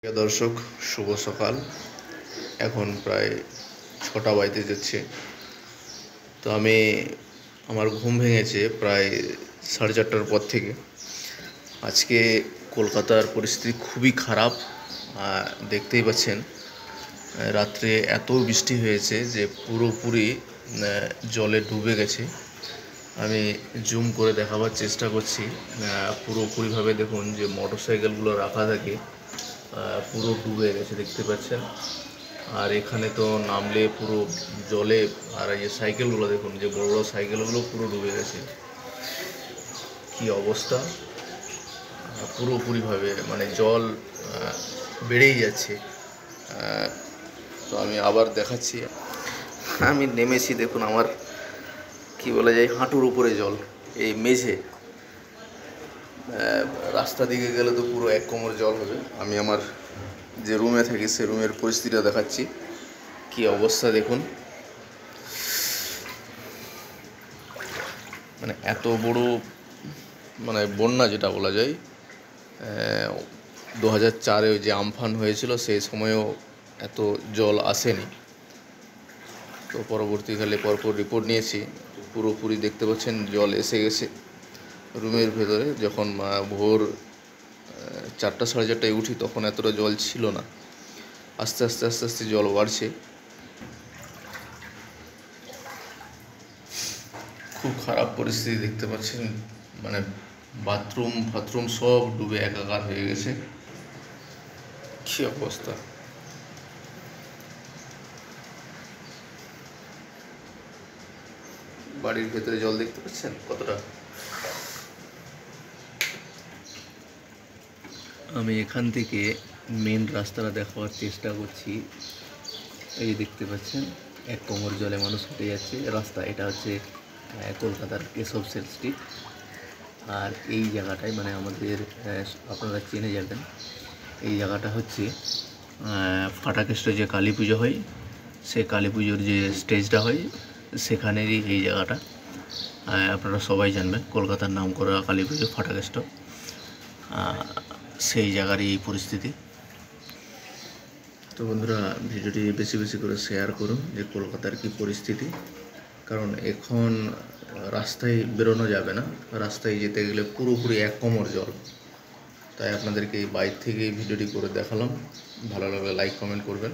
প্রিয় দর্শক, শুভ সকাল। এখন প্রায় 6টা বাজতে যাচ্ছে। তো আমার ঘুম ভেঙেছে প্রায় 4:30টার পর থেকে। আজকে কলকাতার পরিস্থিতি খুবই খারাপ। দেখতেই পাচ্ছেন, রাত্রে এত বৃষ্টি হয়েছে যে পুরোপুরি জলে ডুবে গেছে। আমি জুম করে দেখাবার চেষ্টা করছি। পুরোপুরিভাবে দেখুন, যে মোটর সাইকেলগুলো রাখা থাকে পুরো ডুবে গেছে, দেখতে পাচ্ছেন। আর এখানে তো নামলে পুরো জলে, আর এই যে সাইকেলগুলো দেখুন, যে বড় বড় সাইকেলগুলো পুরো ডুবে গেছে। কি অবস্থা! পুরোপুরিভাবে মানে জল বেড়েই যাচ্ছে। তো আমি আবার দেখাচ্ছি। আমি নেমেছি, দেখুন আমার কি বলা যায়, হাঁটুর উপরে জল, এই মেঝে। রাস্তা দিকে গেলে তো পুরো এক কোমর জল হবে। আমি আমার যে রুমে থাকি সে রুমের পরিস্থিতিটা দেখাচ্ছি। কি অবস্থা দেখুন! মানে এত বড় মানে বন্যা যেটা বলা যায়, 2004-এ যে আমফান হয়েছিল সেই সময়ও এত জল আসেনি। তো পরবর্তীকালে পরপর রিপোর্ট নিয়েছি, পুরোপুরি দেখতে পাচ্ছেন জল এসে গেছে রুমের ভেতরে। যখন ভোর 4টা 4:30টায় উঠি তখন এতটা জল ছিল না। আস্তে আস্তে আস্তে আস্তে জল বাড়ছে। খুব খারাপ পরিস্থিতি দেখতে পাচ্ছেন। মানে বাথরুম সব ডুবে একাকার হয়ে গেছে। কি অবস্থা! বাড়ির ভেতরে জল দেখতে পাচ্ছেন কতটা। আমি এখান থেকে মেন রাস্তাটা দেখাবার চেষ্টা করছি। এই যে দেখতে পাচ্ছেন, এক কোমর জলে মানুষ হেঁটে যাচ্ছে রাস্তা। এটা হচ্ছে কলকাতার কেশব সেল স্ট্রিট। আর এই জায়গাটায় মানে আমাদের আপনারা চেনে যাবেন, এই জায়গাটা হচ্ছে ফাটাকেস্টে যে কালী পুজো হয়, সে কালী পুজোর যে স্টেজটা হয় সেখানেরই এই জায়গাটা। আপনারা সবাই জানবেন, কলকাতার নাম করা কালী পুজো ফাটাকেস্ট, সেই জায়গারই এই পরিস্থিতি। তো বন্ধুরা, ভিডিওটি বেশি বেশি করে শেয়ার করুন যে কলকাতার কি পরিস্থিতি। কারণ এখন রাস্তায় বেরোনো যাবে না, রাস্তায় যেতে গেলে পুরোপুরি এক কোমর জল। তাই আপনাদেরকে এই বাইরে থেকে এই ভিডিওটি করে দেখালাম। ভালো লাগলে লাইক কমেন্ট করবেন।